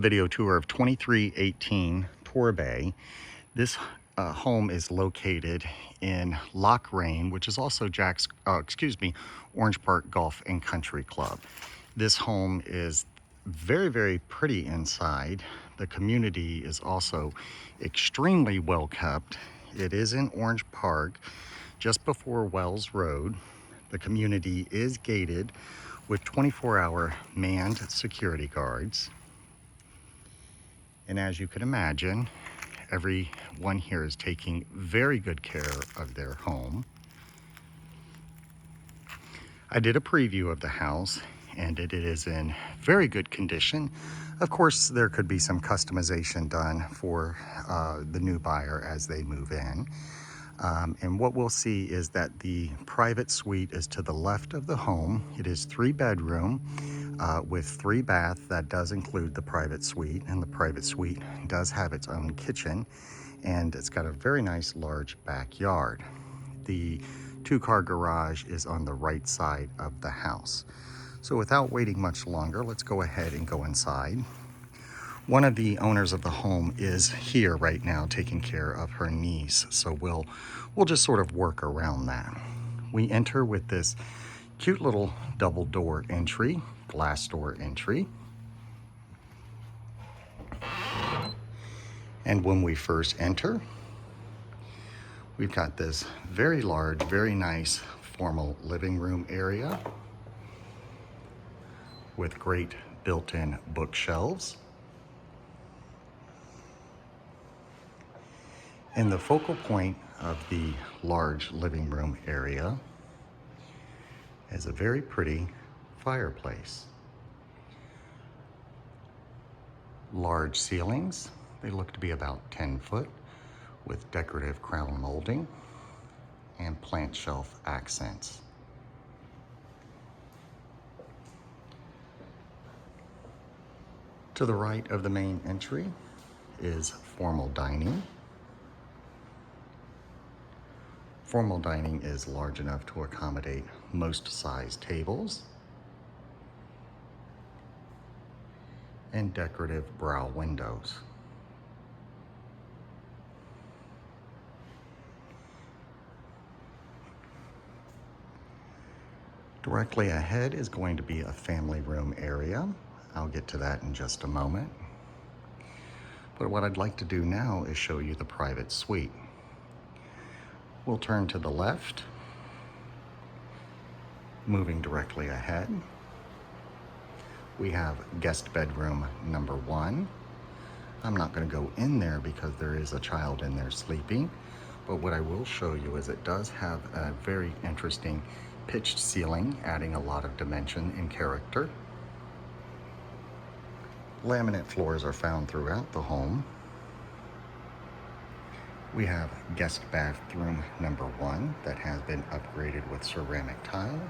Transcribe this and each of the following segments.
Video tour of 2318 Torbay. This home is located in Lochrain, which is also Orange Park Golf and Country Club. This home is very, very pretty inside. The community is also extremely well kept. It is in Orange Park, just before Wells Road. The community is gated with 24-hour manned security guards. And as you can imagine, everyone here is taking very good care of their home. I did a preview of the house and it is in very good condition. Of course, there could be some customization done for the new buyer as they move in. And what we'll see is that the private suite is to the left of the home. It is 3-bedroom with 3 bath. That does include the private suite, and the private suite does have its own kitchen, and it's got a very nice large backyard. The 2-car garage is on the right side of the house. So without waiting much longer, let's go ahead and go inside. One of the owners of the home is here right now taking care of her niece, so we'll just sort of work around that. We enter with this cute little double door entry, glass door entry. And when we first enter, we've got this very large, very nice formal living room area with great built-in bookshelves. And the focal point of the large living room area is a very pretty fireplace. Large ceilings, they look to be about 10 foot with decorative crown molding and plant shelf accents. To the right of the main entry is formal dining. Formal dining is large enough to accommodate most size tables and decorative brow windows. Directly ahead is going to be a family room area. I'll get to that in just a moment. But what I'd like to do now is show you the private suite. We'll turn to the left, moving directly ahead. We have guest bedroom number 1. I'm not going to go in there because there is a child in there sleeping, but what I will show you is it does have a very interesting pitched ceiling, adding a lot of dimension and character. Laminate floors are found throughout the home. We have guest bathroom number 1 that has been upgraded with ceramic tile,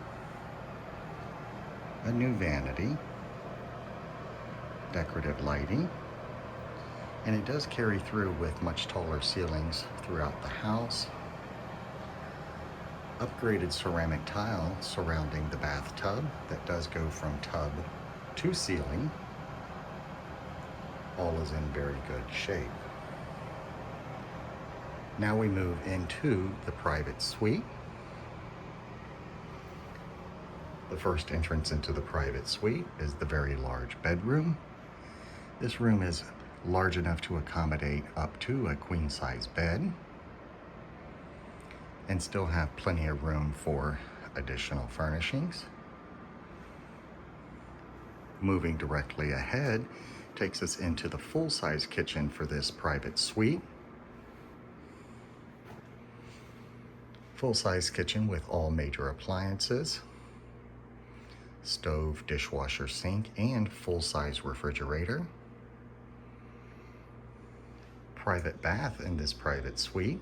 a new vanity, decorative lighting, and it does carry through with much taller ceilings throughout the house. Upgraded ceramic tile surrounding the bathtub that does go from tub to ceiling. All is in very good shape. Now we move into the private suite. The first entrance into the private suite is the very large bedroom. This room is large enough to accommodate up to a queen-size bed and still have plenty of room for additional furnishings. Moving directly ahead takes us into the full-size kitchen for this private suite. Full-size kitchen with all major appliances, stove, dishwasher, sink, and full-size refrigerator. Private bath in this private suite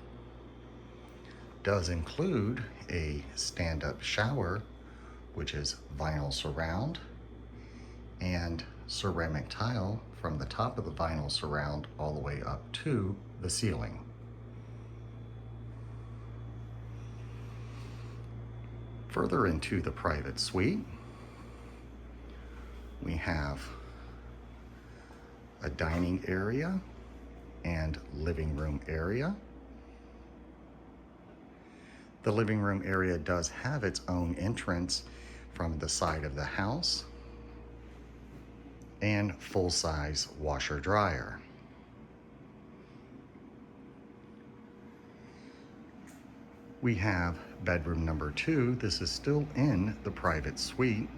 does include a stand-up shower, which is vinyl surround, and ceramic tile from the top of the vinyl surround all the way up to the ceiling. Further into the private suite, we have a dining area and living room area. The living room area does have its own entrance from the side of the house and full-size washer dryer. We have bedroom number 2. This is still in the private suite.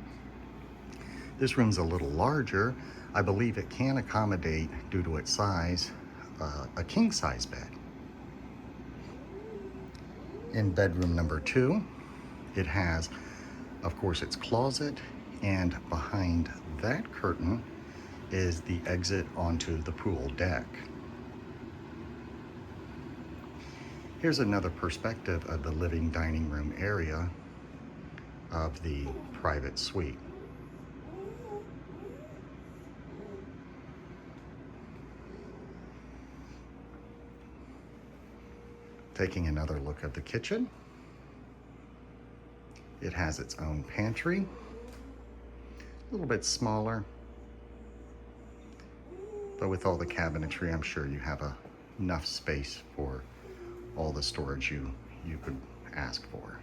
This room's a little larger. I believe it can accommodate, due to its size, a king-size bed. In bedroom number 2, it has, of course, its closet, and behind that curtain is the exit onto the pool deck. Here's another perspective of the living dining room area of the private suite. Taking another look at the kitchen, it has its own pantry, a little bit smaller, but with all the cabinetry, I'm sure you have enough space for all the storage you could ask for.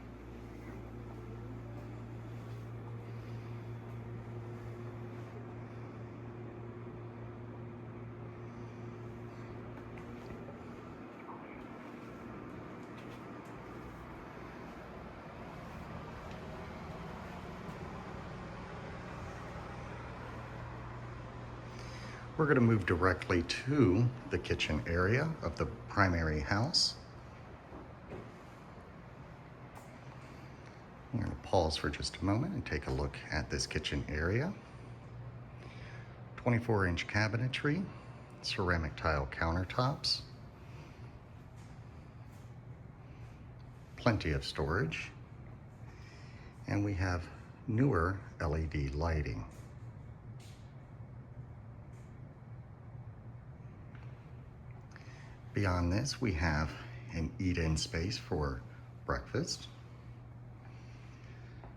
We're going to move directly to the kitchen area of the primary house. I'm going to pause for just a moment and take a look at this kitchen area. 24-inch cabinetry, ceramic tile countertops, plenty of storage, and we have newer LED lighting. Beyond this, we have an eat-in space for breakfast.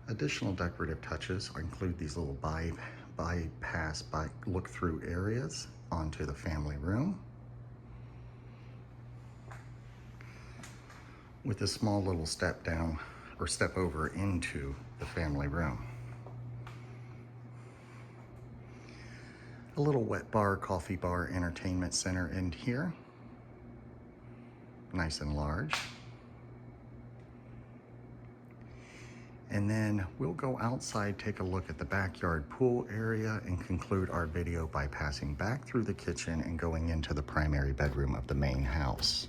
Additional decorative touches include these little bypass look-through areas onto the family room, with a small little step down or step over into the family room. A little wet bar, coffee bar, entertainment center in here. Nice and large. And then we'll go outside, take a look at the backyard pool area, and conclude our video by passing back through the kitchen and going into the primary bedroom of the main house.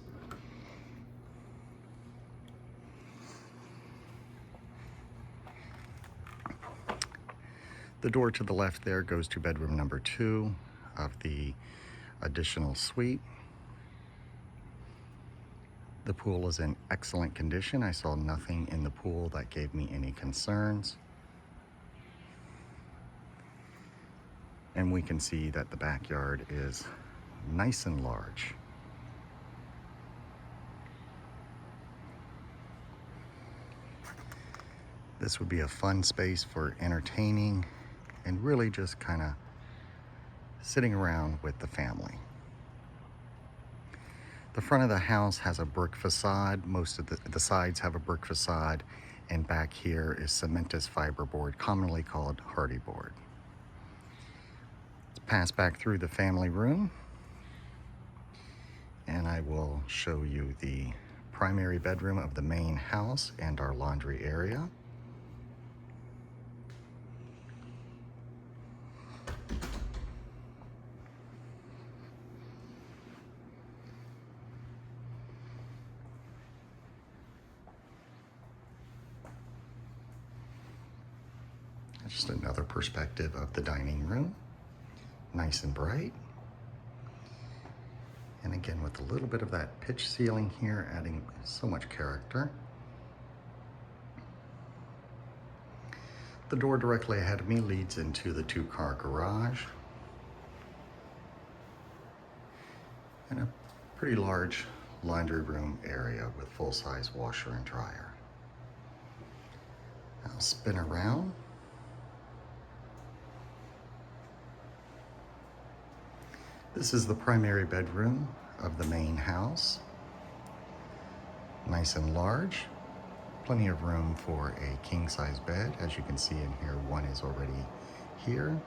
The door to the left there goes to bedroom number 2 of the additional suite. The pool is in excellent condition. I saw nothing in the pool that gave me any concerns. And we can see that the backyard is nice and large. This would be a fun space for entertaining and really just kind of sitting around with the family. The front of the house has a brick facade. Most of the sides have a brick facade, and back here is cementous fiberboard, commonly called hardy board. Let's pass back through the family room, and I will show you the primary bedroom of the main house and our laundry area. Just another perspective of the dining room, nice and bright. And again, with a little bit of that pitch ceiling here, adding so much character. The door directly ahead of me leads into the 2-car garage. And a pretty large laundry room area with full-size washer and dryer. I'll spin around. This is the primary bedroom of the main house. Nice and large. Plenty of room for a king-size bed. As you can see in here, one is already here.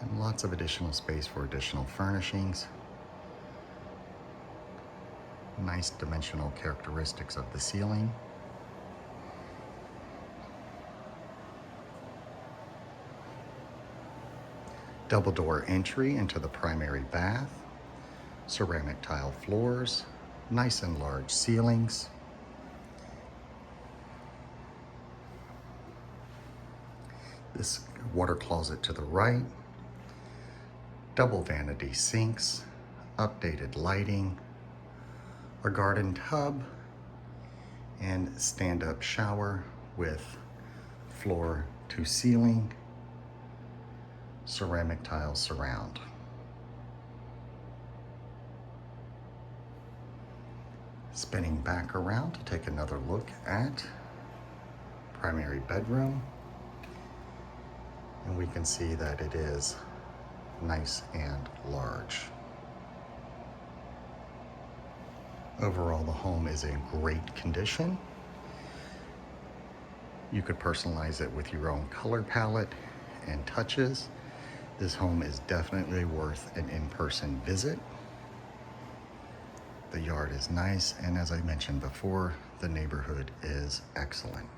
And lots of additional space for additional furnishings. Nice dimensional characteristics of the ceiling. Double door entry into the primary bath. Ceramic tile floors. Nice and large ceilings. This water closet to the right. Double vanity sinks. Updated lighting. A garden tub and stand-up shower with floor to ceiling, ceramic tile surround. Spinning back around to take another look at primary bedroom, and we can see that it is nice and large. Overall, the home is in great condition. You could personalize it with your own color palette and touches. This home is definitely worth an in-person visit. The yard is nice, and as I mentioned before, the neighborhood is excellent.